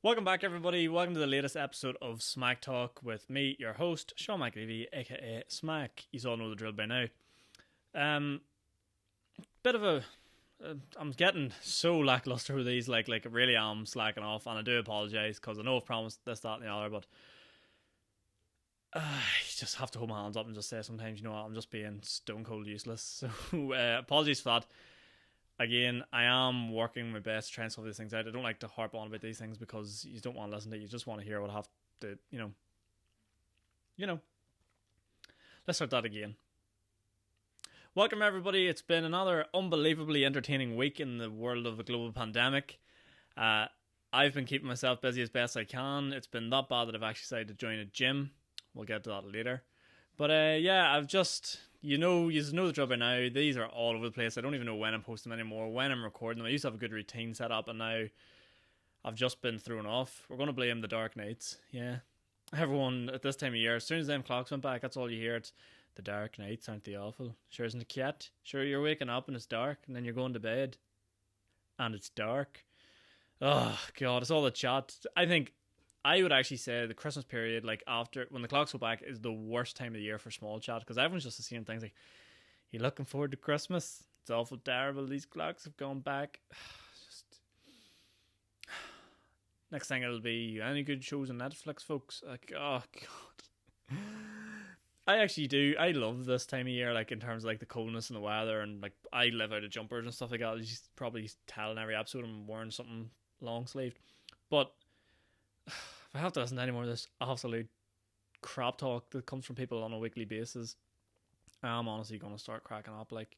Welcome back, everybody. Welcome to the latest episode of SMAC Talk with me, your host, Sean McAleavey, aka SMAC. You all know the drill by now. Bit of a... I'm getting so lackluster with these, like I really am slacking off, and I do apologise, because I know I've promised this, that, and the other, but you just have to hold my hands up and just say sometimes, you know what, I'm just being stone cold useless. So, apologies for that. Again, I am working my best to try and sort these things out. I don't like to harp on about these things because you don't want to listen to it. You just want to hear what I have to, Let's start that again. Welcome, everybody. It's been another unbelievably entertaining week in the world of the global pandemic. I've been keeping myself busy as best I can. It's been that bad that I've actually decided to join a gym. We'll get to that later. But I've just... You know the drill by now. These are all over the place. I don't even know when I'm posting them anymore, when I'm recording them. I used to have a good routine set up, and now I've just been thrown off. We're going to blame the dark nights. Yeah. Everyone at this time of year, as soon as them clocks went back, that's all you hear. It's the dark nights, aren't they awful? Sure isn't it yet? Sure, you're waking up and it's dark, and then you're going to bed and it's dark. Oh, God, it's all the chat. I would actually say the Christmas period, like after, when the clocks go back, is the worst time of the year for small chat, because everyone's just seeing things like, you looking forward to Christmas? It's awful terrible, these clocks have gone back. Just next thing it'll be, any good shows on Netflix, folks? Like, oh God. I actually do, I love this time of year, like in terms of like the coldness and the weather, and like I live out of jumpers and stuff like that. You probably tell in every episode I'm wearing something long sleeved, but if I have to listen to any more of this absolute crap talk that comes from people on a weekly basis, I'm honestly going to start cracking up. Like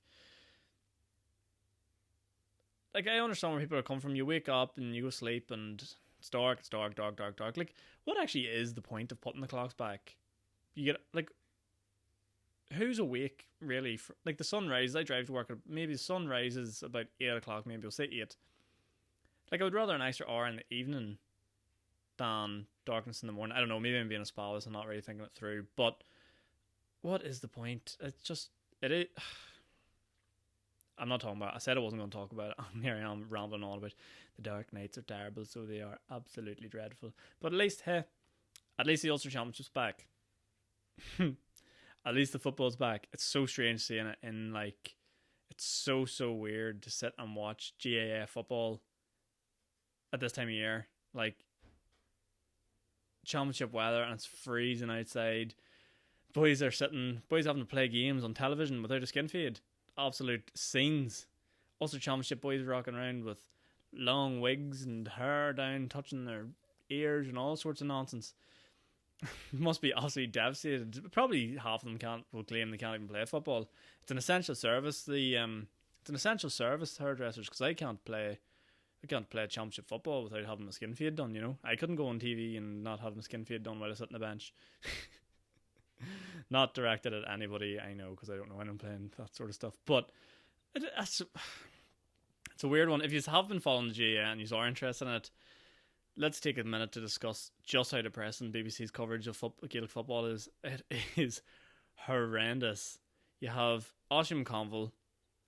I understand where people are coming from. You wake up and you go sleep and it's dark. Like, what actually is the point of putting the clocks back? You get, like, who's awake, really? Like, the sun rises, I drive to work, maybe the sun rises about 8 o'clock, maybe we'll say 8. Like, I would rather an extra hour in the evening than darkness in the morning. I don't know, maybe I'm being a spouse, I'm not really thinking it through, but what is the point? It is. I'm not talking about, I said I wasn't going to talk about it, and here I am rambling on about the dark nights are terrible, so they are absolutely dreadful. But at least the Ulster Championship's back. At least the football's back. It's so strange seeing it in, like, it's so weird to sit and watch GAA football at this time of year. Like, championship weather and it's freezing outside. Boys having to play games on television without a skin fade. Absolute scenes. Ulster Championship boys rocking around with long wigs and hair down, touching their ears and all sorts of nonsense. Must be absolutely devastated. Probably half of them will claim they can't even play football. It's an essential service. It's an essential service, hairdressers, because I can't play championship football without having my skin fade done, you know. I couldn't go on TV and not have my skin fade done while I sit on the bench. Not directed at anybody I know, because I don't know when I'm playing that sort of stuff. But it's a weird one. If you have been following the GAA and you are interested in it, let's take a minute to discuss just how depressing BBC's coverage of Gaelic football is. It is horrendous. You have Oisin McConville,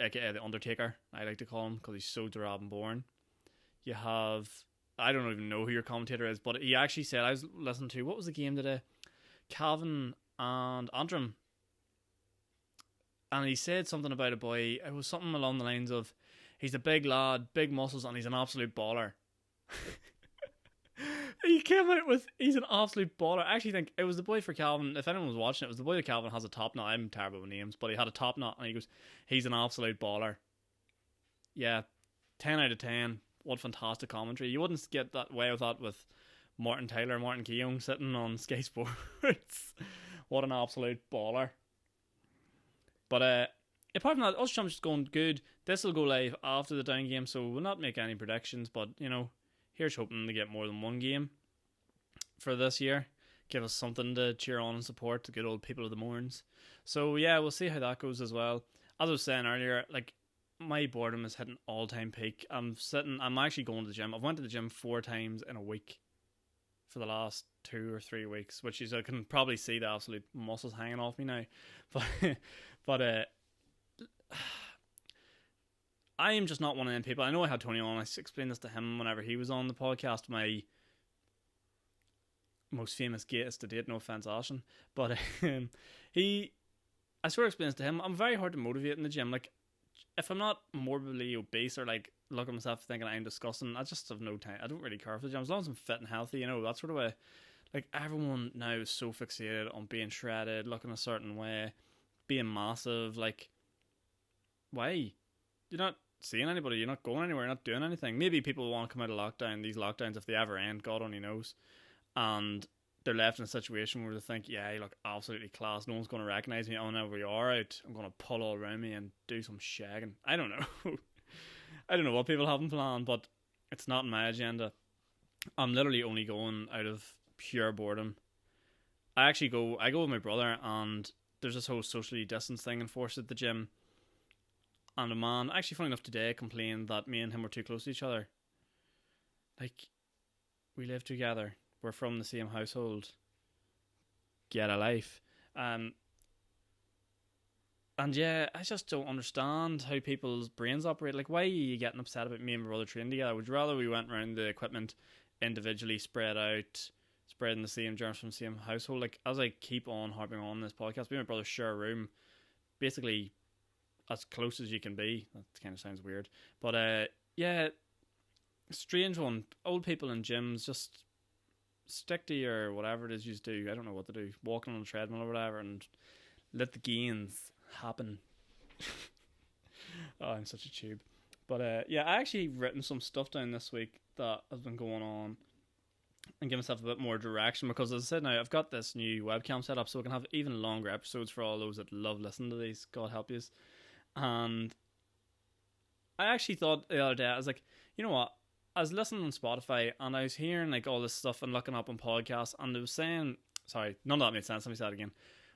aka The Undertaker, I like to call him, because he's so drab and boring. You have, I don't even know who your commentator is, but he actually said, I was listening to, what was the game today? Cavan and Antrim. And he said something about a boy, it was something along the lines of, he's a big lad, big muscles, and he's an absolute baller. He came out with, he's an absolute baller. I actually think it was the boy for Calvin. If anyone was watching it was the boy that Calvin has a top knot. I'm terrible with names, but he had a top knot, and he goes, he's an absolute baller. Yeah, 10 out of 10. What fantastic commentary. You wouldn't get that way with that with Martin Keown sitting on Sky Sports. What an absolute baller. But apart from that, Ulster Championship's going good. This will go live after the down game, so we'll not make any predictions, but, you know, here's hoping to get more than one game for this year. Give us something to cheer on and support the good old people of the Mourns. So, yeah, we'll see how that goes as well. As I was saying earlier, like, my boredom is hitting all-time peak. I'm actually going to the gym. I've went to the gym 4 times in a week for the last 2 or 3 weeks, which is, I can probably see the absolute muscles hanging off me now. But I am just not one of them people. I know I had Tony on. I explained this to him whenever he was on the podcast. My most famous gayest to date. No offense, Ashen, but he, I sort of explains to him, I'm very hard to motivate in the gym. Like, if I'm not morbidly obese or like look at myself thinking I'm disgusting, I just have no time. I don't really care for the gym as long as I'm fit and healthy. You know, that sort of way. Like, everyone now is so fixated on being shredded, looking a certain way, being massive. Like, why? You're not seeing anybody. You're not going anywhere. You're not doing anything. Maybe people want to come out of lockdown. These lockdowns, if they ever end, God only knows. And they're left in a situation where they think, yeah, you look absolutely class. No one's going to recognise me. Oh, no, we are out. I'm going to pull all around me and do some shagging. I don't know. I don't know what people have in plan, but it's not in my agenda. I'm literally only going out of pure boredom. I go with my brother, and there's this whole socially distanced thing enforced at the gym. And a man, actually funny enough today, complained that me and him were too close to each other. Like, we live together. We're from the same household. Get a life. And yeah, I just don't understand how people's brains operate. Like, why are you getting upset about me and my brother training together? Would you rather we went around the equipment individually, spread out, spreading the same germs from the same household? Like, as I keep on harping on this podcast, me and my brother share a room, basically as close as you can be. That kind of sounds weird, but yeah, strange one. Old people in gyms, just stick to your whatever it is you do. I don't know what to do. Walking on a treadmill or whatever, and let the gains happen. Oh, I'm such a tube. But yeah, I actually written some stuff down this week that has been going on, and give myself a bit more direction, because as I said, now I've got this new webcam set up so I can have even longer episodes for all those that love listening to these. God help yous. And I actually thought the other day, I was like, you know what? I was listening on Spotify and I was hearing like all this stuff and looking up on podcasts, and it was saying, sorry, none of that made sense. Let me say that again.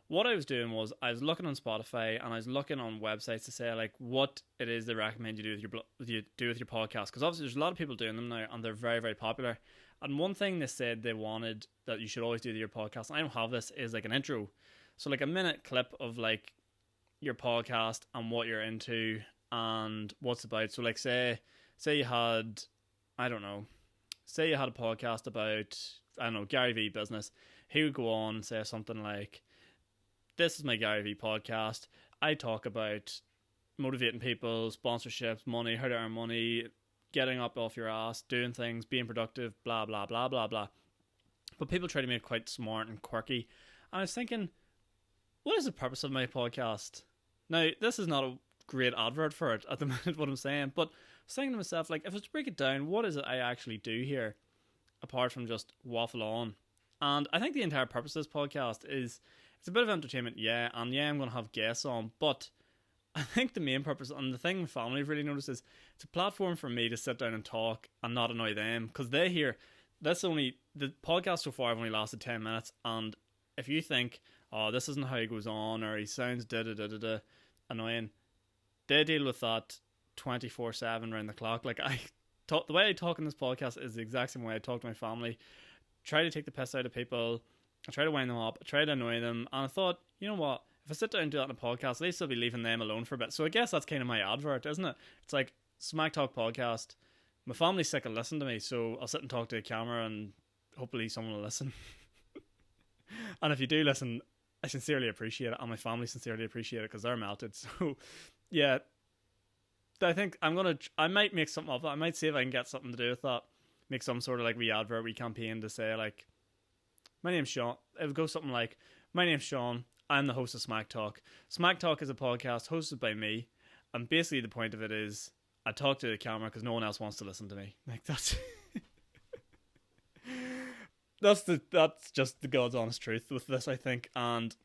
What I was doing was I was looking on Spotify and I was looking on websites to say like what it is they recommend you do with your podcast, because obviously there's a lot of people doing them now and they're very, very popular. And one thing they said they wanted that you should always do to your podcast, and I don't have this, is like an intro. So like a minute clip of like your podcast and what you're into and what's about. So like say you had, I don't know, say you had a podcast about, I don't know, Gary Vee business. He would go on and say something like, this is my Gary Vee podcast. I talk about motivating people, sponsorships, money, how to earn money, getting up off your ass, doing things, being productive, blah, blah, blah, blah, blah. But people try to make it quite smart and quirky. And I was thinking, what is the purpose of my podcast? Now, this is not a great advert for it at the minute, what I'm saying, but I was thinking to myself, like, if I was to break it down, what is it I actually do here, apart from just waffle on? And I think the entire purpose of this podcast is, it's a bit of entertainment, yeah, and yeah, I'm going to have guests on, but I think the main purpose, and the thing my family have really noticed, is it's a platform for me to sit down and talk and not annoy them, because they hear, the podcast so far have only lasted 10 minutes, and if you think, oh, this isn't how he goes on, or he sounds da-da-da-da-da annoying, they deal with that 24/7 round the clock. Like, the way I talk in this podcast is the exact same way I talk to my family. Try to take the piss out of people, I try to wind them up, I try to annoy them, and I thought, you know what, if I sit down and do that in a podcast, at least I'll be leaving them alone for a bit. So I guess that's kind of my advert, isn't it? It's like, Smack Talk podcast, my family's sick of listening to me, so I'll sit and talk to the camera and hopefully someone will listen. And if you do listen, I sincerely appreciate it, and my family sincerely appreciate it, because they're melted. So yeah, I think I might make something of it. I might see if I can get something to do with that, make some sort of like wee advert, wee campaign to say like, my name's Sean. It would go something like, my name's Sean, I'm the host of Smack Talk. Smack Talk is a podcast hosted by me, and basically the point of it is I talk to the camera because no one else wants to listen to me. Like, that's that's just the God's honest truth with this, I think, and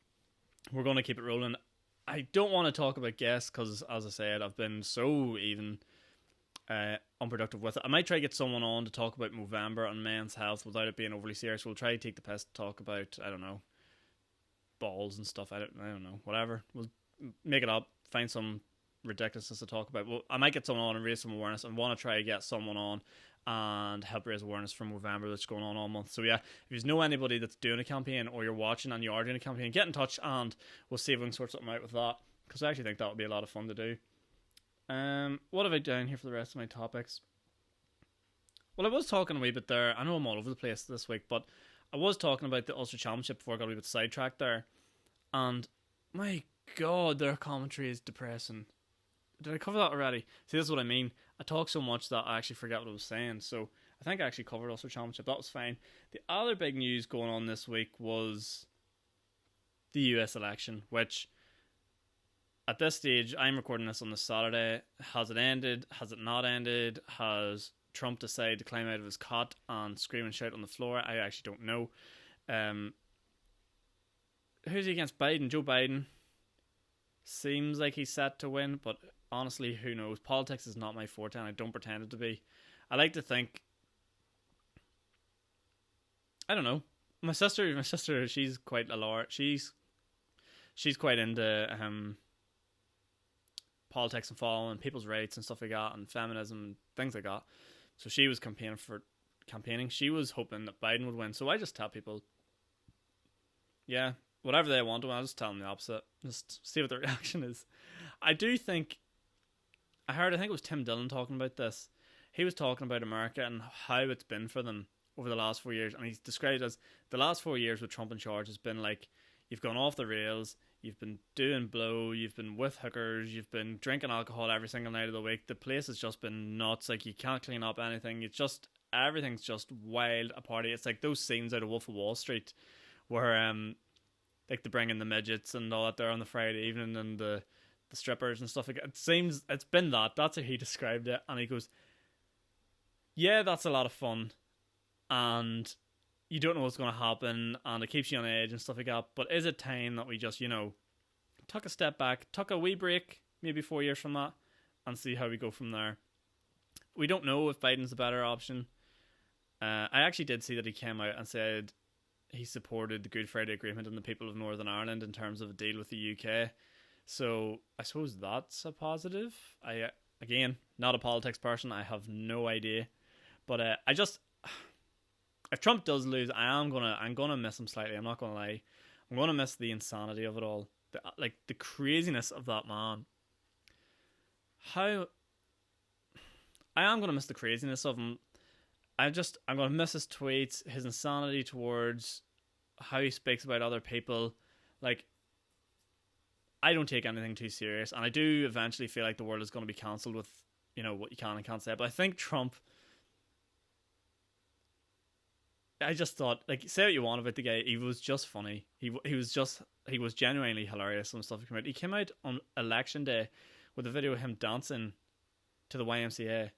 we're going to keep it rolling. I don't want to talk about guests because, as I said, I've been so even unproductive with it. I might try to get someone on to talk about Movember and men's health without it being overly serious. We'll try to take the piss to talk about, I don't know, balls and stuff. I don't know, whatever. We'll make it up, find some ridiculousness to talk about. Well, I might get someone on and raise some awareness, and want to try to get someone on and help raise awareness for Movember that's going on all month. So yeah, if you know anybody that's doing a campaign, or you're watching and you are doing a campaign, get in touch and we'll see if we can sort something out with that, because I actually think that would be a lot of fun to do. What have I done here for the rest of my topics? Well, I was talking a wee bit there. I know I'm all over the place this week, but I was talking about the Ulster Championship before I got a wee bit sidetracked there, and my God, their commentary is depressing. Did I cover that already? See, this is what I mean. I talk so much that I actually forget what I was saying. So I think I actually covered Ulster Championship. That was fine. The other big news going on this week was the US election, which at this stage, I'm recording this on the Saturday. Has it ended? Has it not ended? Has Trump decided to climb out of his cot and scream and shout on the floor? I actually don't know. Who's he against? Biden. Joe Biden. Seems like he's set to win, but honestly, who knows? Politics is not my forte, and I don't pretend it to be. I like to think... I don't know. My sister, she's quite a lawyer. She's quite into politics and following people's rights and stuff like that, and feminism and things like that. So she was campaigning. She was hoping that Biden would win. So I just tell people, yeah, whatever they want to, I'll just tell them the opposite. Just see what the reaction is. I do think, I think it was Tim Dillon talking about this. He was talking about America and how it's been for them over the last 4 years. And he's described it as the last 4 years with Trump in charge has been like, you've gone off the rails, you've been doing blow, you've been with hookers, you've been drinking alcohol every single night of the week. The place has just been nuts. Like, you can't clean up anything. It's just, everything's just wild a party. It's like those scenes out of Wolf of Wall Street where like they bring in the midgets and all that there on the Friday evening, and the strippers and stuff like that. It seems it's been that. That's how he described it. And he goes, yeah, that's a lot of fun, and you don't know what's going to happen, and it keeps you on edge and stuff like that. But is it time that we just, took a step back, took a wee break, maybe 4 years from that, and see how we go from there? We don't know if Biden's the better option. I actually did see that he came out and said he supported the Good Friday Agreement and the people of Northern Ireland in terms of a deal with the UK. So I suppose that's a positive. I, again, not a politics person. I have no idea. But if Trump does lose, I'm gonna miss him slightly. I'm not gonna lie. I'm gonna miss the insanity of it all. The craziness of that man. I am gonna miss the craziness of him. I'm gonna miss his tweets, his insanity towards how he speaks about other people. Like, I don't take anything too serious, and I do eventually feel like the world is going to be cancelled with, what you can and can't say. But I think Trump, I just thought, like, say what you want about the guy, he was just funny. He was genuinely hilarious when stuff came out. He came out on election day with a video of him dancing to the YMCA.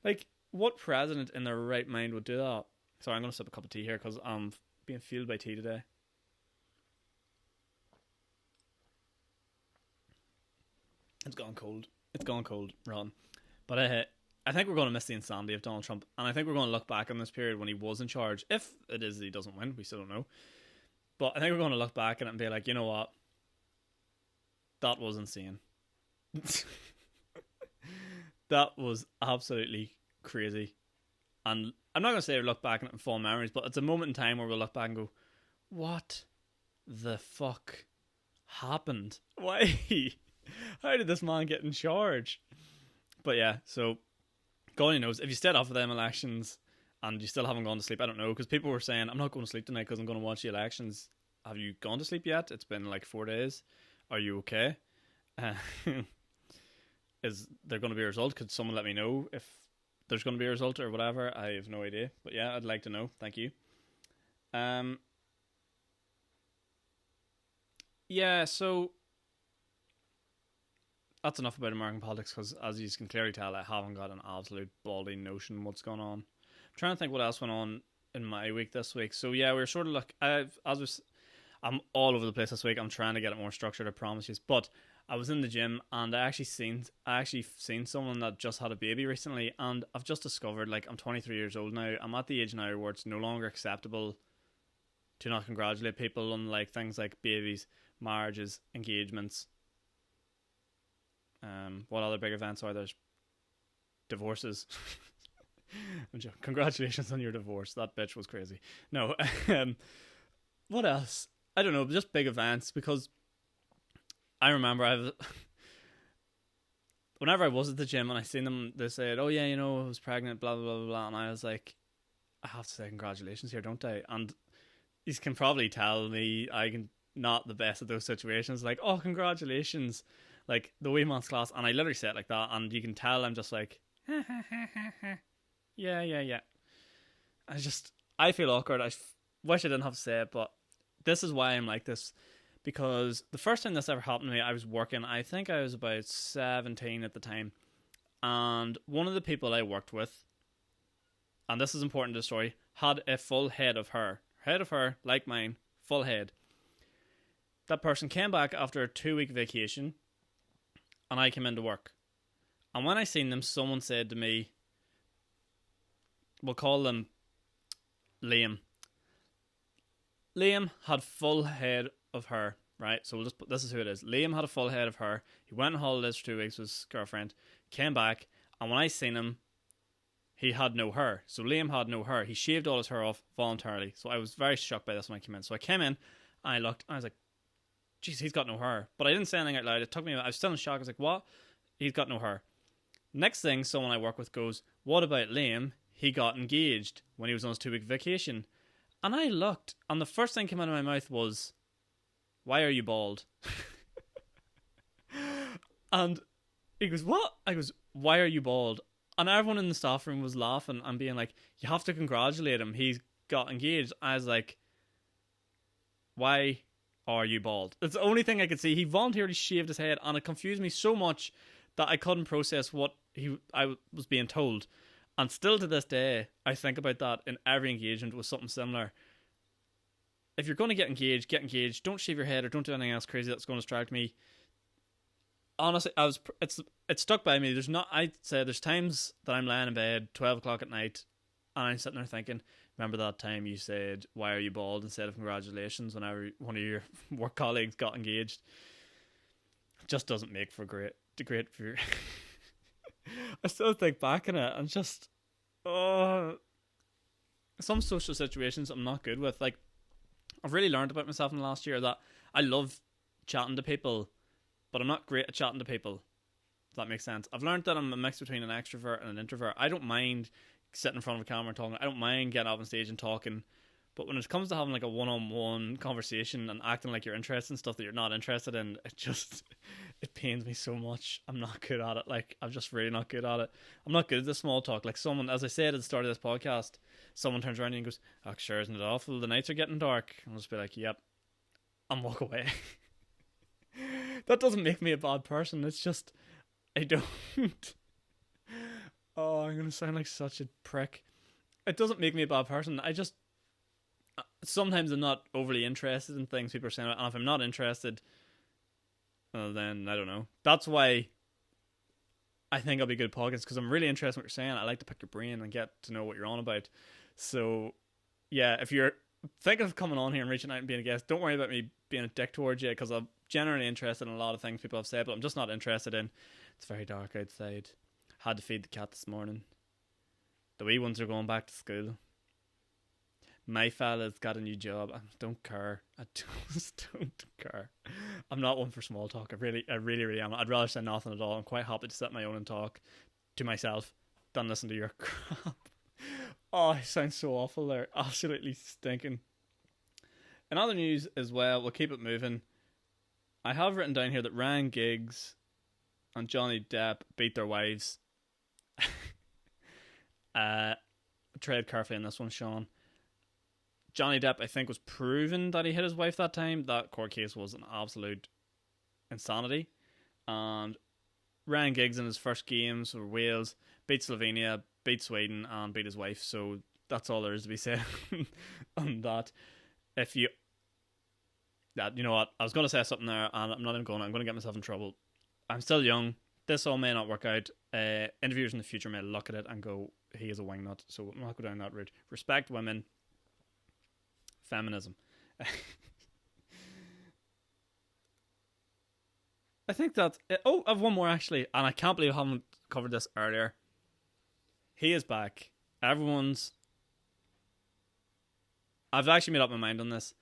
Like, what president in their right mind would do that? Sorry, I'm going to sip a cup of tea here because I'm being fueled by tea today. It's gone cold, Ron. But I think we're going to miss the insanity of Donald Trump, and I think we're going to look back on this period when he was in charge. If it is that he doesn't win, we still don't know. But I think we're going to look back at it and be like, you know what? That was insane. That was absolutely crazy. And I'm not going to say we look back on it in fond memories, but it's a moment in time where we'll look back and go, what the fuck happened? Why? How did this man get in charge? But yeah, so God only knows. If you stayed off of them elections and you still haven't gone to sleep, I don't know, because people were saying, I'm not going to sleep tonight because I'm going to watch the elections. Have you gone to sleep yet? It's been like 4 days. Are you okay? Is there going to be a result? Could someone let me know if there's going to be a result or whatever? I have no idea. But yeah, I'd like to know. Thank you. Yeah, so that's enough about American politics, because as you can clearly tell, I haven't got an absolute baldy notion what's going on. I'm trying to think what else went on in my week this week. So yeah, we're sort of like, I'm all over the place this week. I'm trying to get it more structured, I promise you. But I was in the gym and I actually seen someone that just had a baby recently, and I've just discovered, like, I'm 23 years old now. I'm at the age now where it's no longer acceptable to not congratulate people on like things like babies, marriages, engagements. What other big events are there? Divorces. Congratulations on your divorce. That bitch was crazy. No. What else? I don't know. Just big events, because I remember whenever I was at the gym and I seen them, they said, "Oh yeah, I was pregnant, blah blah blah blah," and I was like, I have to say congratulations here, don't I? And you can probably tell me I can not the best at those situations. Like, oh, congratulations, like the wee man's class, and I literally say it like that, and you can tell I'm just like, yeah, yeah, yeah. I feel awkward. Wish I didn't have to say it, but this is why I'm like this. Because the first time this ever happened to me, I was working. I think I was about 17 at the time, and one of the people I worked with, and this is important to the story, had a full head of hair, like mine, full head. That person came back after a 2-week vacation, and I came into work. And when I seen them, someone said to me, we'll call them Liam. Liam had full head of hair, right? So this is who it is. Liam had a full head of hair. He went on holidays for 2 weeks with his girlfriend, came back, and when I seen him, he had no hair. So Liam had no hair. He shaved all his hair off voluntarily. So I was very shocked by this when I came in. So I came in, and I looked, and I was like, jeez, he's got no hair. But I didn't say anything out loud. It took me, I was still in shock. I was like, what? He's got no hair. Next thing, someone I work with goes, what about Liam? He got engaged when he was on his 2-week vacation. And I looked, and the first thing came out of my mouth was, why are you bald? And he goes, what? I goes, why are you bald? And everyone in the staff room was laughing and being like, you have to congratulate him. He's got engaged. I was like, why are you bald? That's the only thing I could see. He voluntarily shaved his head, and it confused me so much that I couldn't process what I was being told. And still to this day, I think about that in every engagement with something similar. If you're going to get engaged, get engaged. Don't shave your head or don't do anything else crazy that's going to distract me. Honestly, it stuck by me. I'd say there's times that I'm lying in bed, 12 o'clock at night, and I'm sitting there thinking, remember that time you said, why are you bald, instead of congratulations, whenever one of your work colleagues got engaged? It just doesn't make for great for I still think back on it and just, some social situations I'm not good with. Like, I've really learned about myself in the last year that I love chatting to people, but I'm not great at chatting to people, if that makes sense. I've learned that I'm a mix between an extrovert and an introvert. I don't mind sitting in front of a camera and talking. I don't mind getting up on stage and talking. But when it comes to having like a one-on-one conversation and acting like you're interested in stuff that you're not interested in, it pains me so much. I'm not good at it. Like, I'm just really not good at it. I'm not good at the small talk. Like, someone, as I said at the start of this podcast, someone turns around and goes, oh, sure, isn't it awful? The nights are getting dark. I'll just be like, yep, and walk away. That doesn't make me a bad person. It's just, I don't. Oh, I'm going to sound like such a prick. It doesn't make me a bad person. Sometimes I'm not overly interested in things people are saying, and if I'm not interested, well, then I don't know. That's why I think I'll be good at podcasts, because I'm really interested in what you're saying. I like to pick your brain and get to know what you're on about. So, yeah, if you're thinking of coming on here and reaching out and being a guest, don't worry about me being a dick towards you, because I'm generally interested in a lot of things people have said, but I'm just not interested in, it's very dark outside. Had to feed the cat this morning. The wee ones are going back to school. My fella's got a new job. I don't care. I just don't care. I'm not one for small talk. I really am. I'd rather say nothing at all. I'm quite happy to sit my own and talk to myself than listen to your crap. Oh, I sound so awful there. Absolutely stinking. In other news as well, we'll keep it moving. I have written down here that Ryan Giggs and Johnny Depp beat their wives. Tread carefully on this one, Sean. Johnny Depp, I think, was proven that he hit his wife that time. That court case was an absolute insanity. And Ryan Giggs in his first games for Wales beat Slovenia, beat Sweden, and beat his wife. So that's all there is to be said on that. You know what? I was going to say something there, and I'm not even going. I'm going to get myself in trouble. I'm still young. This all may not work out. Interviewers in the future may look at it and go, he is a wingnut. So I'm not going down that route. Respect women. Feminism. I think that's it. Oh, I have one more actually, and I can't believe I haven't covered this earlier. He is back. I've actually made up my mind on this.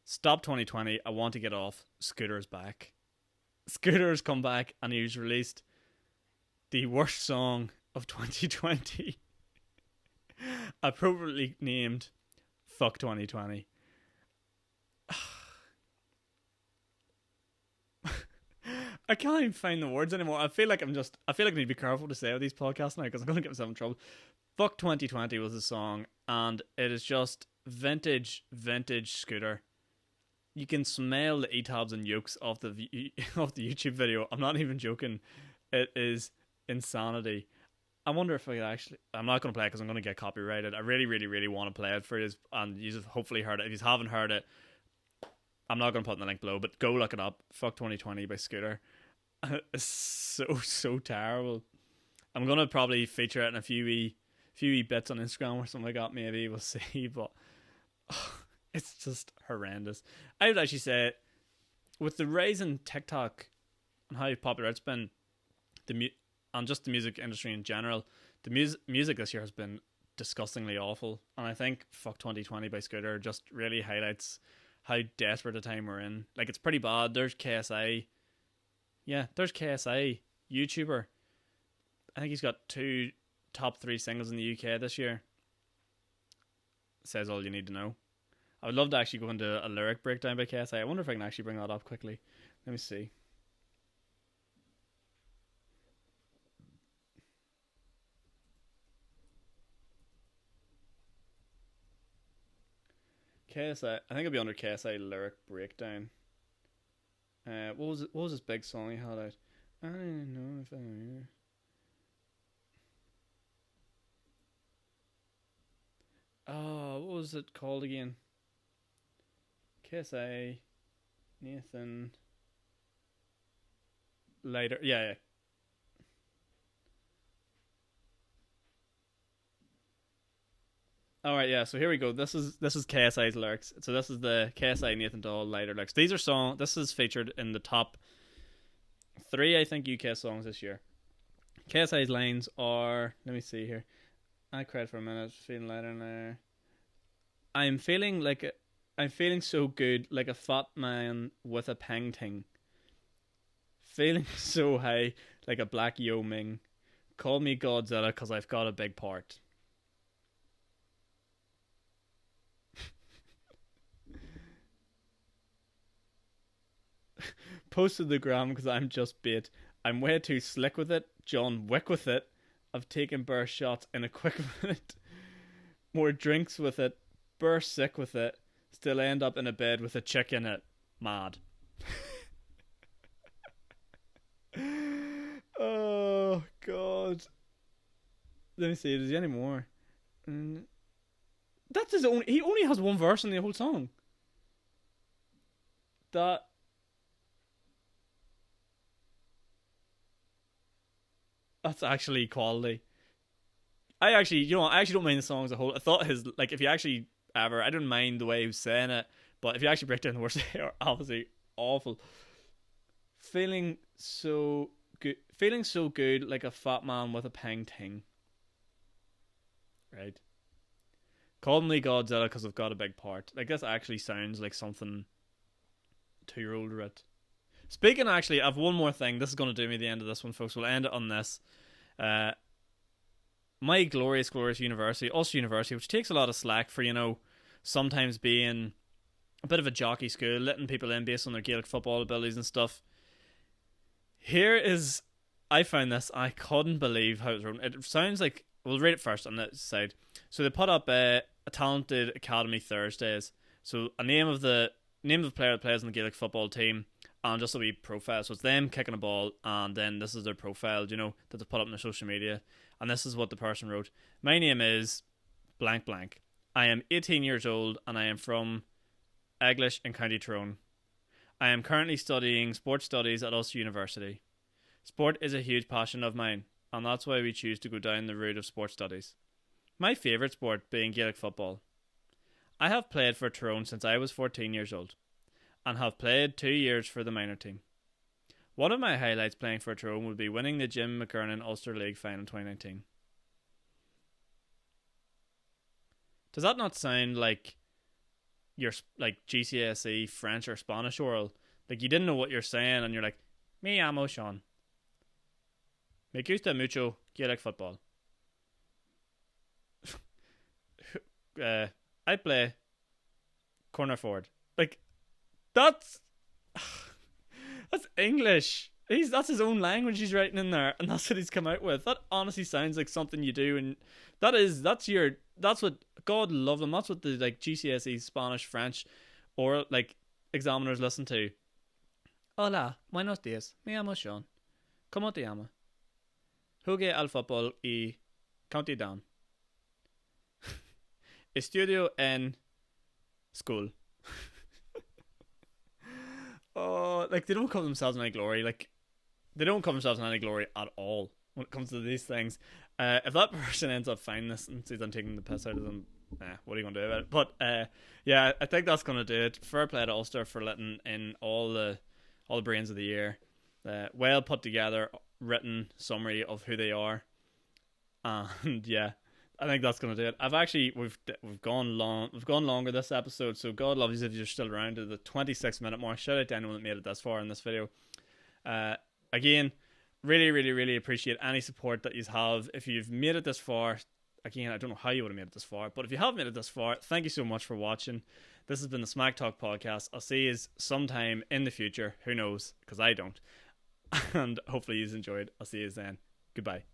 Stop 2020. I want to get off. Scooter's back. Scooter's come back, and he's released the worst song of 2020. appropriately named Fuck 2020. I can't even find the words anymore. I feel like I need to be careful to say with these podcasts now because I'm going to get myself in trouble. Fuck 2020 was the song, and it is just vintage Scooter. You can smell the ETABs and yolks off the YouTube video. I'm not even joking. It is insanity. I wonder if I could actually... I'm not going to play it because I'm going to get copyrighted. I really want to play it for you, and you've hopefully heard it. If you haven't heard it, I'm not going to put in the link below, but go look it up. Fuck 2020 by Scooter. It's so terrible. I'm going to probably feature it in a few wee bits on Instagram or something like that. Maybe we'll see, but it's just horrendous. I would actually say, with the rise in TikTok and how popular it's been, and just the music industry in general, the music this year has been disgustingly awful. And I think Fuck 2020 by Scooter just really highlights how desperate a time we're in. Like, it's pretty bad. There's KSI. Yeah, there's KSI, YouTuber. I think he's got 2 top 3 singles in the UK this year. Says all you need to know. I would love to actually go into a lyric breakdown by KSI. I wonder if I can actually bring that up quickly. Let me see. KSI, I think it'll be under KSI lyric breakdown. What was his big song he had out? I don't know if I'm here. Oh, what was it called again? KSI, Nathan, later. Yeah. Alright, yeah, so here we go. This is KSI's lyrics. So this is the KSI Nathan Dahl lighter lyrics. This is featured in the top 3, I think, UK songs this year. KSI's lines are, let me see here. I cried for a minute, feeling lighter now. I'm feeling so good, like a fat man with a pang ting. Feeling so high, like a black Yo Ming. Call me Godzilla, cause I've got a big part. Posted the gram because I'm just bait. I'm way too slick with it. John Wick with it. I've taken burst shots in a quick minute. More drinks with it. Burst sick with it. Still end up in a bed with a chick in it. Mad. Oh God. Let me see. Is there any more? That's his only. He only has one verse in the whole song. That's actually quality. I actually don't mind the song as a whole. I thought if you actually ever, I don't mind the way he was saying it, but if you actually break down the words, they are obviously awful. Feeling so good, like a fat man with a pang ting. Right. Call me Godzilla because I've got a big part. Like, this actually sounds like something 2-year-old wrote. Speaking, actually, I've one more thing. This is going to do me the end of this one, folks. We'll end it on this. My glorious university, Ulster University, which takes a lot of slack for, sometimes being a bit of a jockey school, letting people in based on their Gaelic football abilities and stuff. I found this, I couldn't believe how it was written. It sounds like, we'll read it first on this side. So they put up a Talented Academy Thursdays. So a name of the player that plays on the Gaelic football team, and just a wee profile. So it's them kicking a ball, and then this is their profile, that they put up on their social media. And this is what the person wrote. My name is blank blank. I am 18 years old, and I am from Eglish in County Tyrone. I am currently studying sports studies at Ulster University. Sport is a huge passion of mine, and that's why we choose to go down the route of sports studies. My favourite sport being Gaelic football. I have played for Tyrone since I was 14 years old, and have played 2 years for the minor team. One of my highlights playing for Tyrone would be winning the Jim McKernan Ulster League final in 2019. Does that not sound like your GCSE French or Spanish oral? Like, you didn't know what you're saying, and you're like, me amo Sean. Me gusta mucho Gaelic football. I play corner forward. Like, that's English. That's his own language he's writing in there, and that's what he's come out with. That honestly sounds like something you do, and that's what, God love them. That's what the like GCSE Spanish, French, or like examiners listen to. Hola, buenos días. Me llamo Sean. ¿Cómo te llama? Jugué al fútbol y county down. Estudio en school. Oh, like, they don't cover themselves in any glory. Like, they don't cover themselves in any glory at all when it comes to these things. If that person ends up finding this and sees I'm taking the piss out of them, what are you going to do about it? But yeah, I think that's going to do it. Fair play to Ulster for letting in all the brains of the year. Well put together, written summary of who they are. And yeah, I think that's going to do it. We've gone longer this episode, so God loves you if you're still around to the 26-minute mark. Shout out to anyone that made it this far in this video. Again, really, really, really appreciate any support that you have. If you've made it this far, again, I don't know how you would have made it this far, but if you have made it this far, thank you so much for watching. This has been the SMAC Talk podcast. I'll see you sometime in the future. Who knows? Because I don't. And hopefully you've enjoyed. I'll see you then. Goodbye.